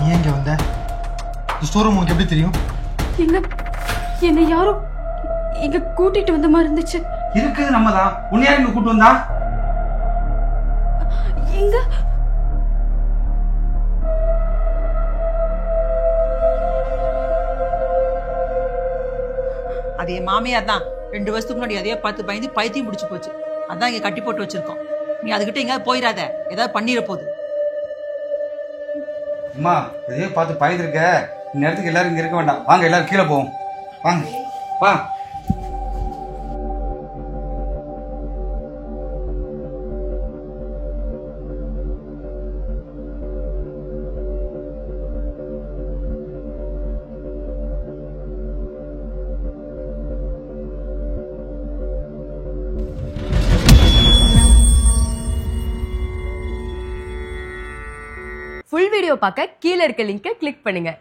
ஏன் இங்க வந்த? இந்த ஸ்டோர் ரூம் உனக்கு எப்படி தெரியும்? எங்க என்னை யாரும் இங்க கூட்டிட்டு வந்த மாதிரி இருந்துச்சு. இருக்குது நம்ம தான். உன்னை யார் இங்க கூட்டு வந்தா? எங்க அதே மாமியார் தான் 2 வருஷத்துக்கு முன்னாடி அதையே பார்த்து பயந்து பைத்தியம் முடிச்சு போச்சு. அதான் இங்க கட்டி போட்டு வச்சிருக்கோம். நீ அதுகிட்ட எங்கேயாவது போயிடாத, ஏதாவது பண்ணிட போகுது. அம்மா எதையோ பார்த்து பயந்துருக்க. இந்நேரத்துக்கு எல்லாரும் இங்க இருக்க வேண்டாம். வாங்க எல்லாரும் கீழே போவோம். வாங்க வா. ஃபுல் வீடியோ பார்க்க கீழ இருக்க லிங்கை கிளிக் பண்ணுங்க.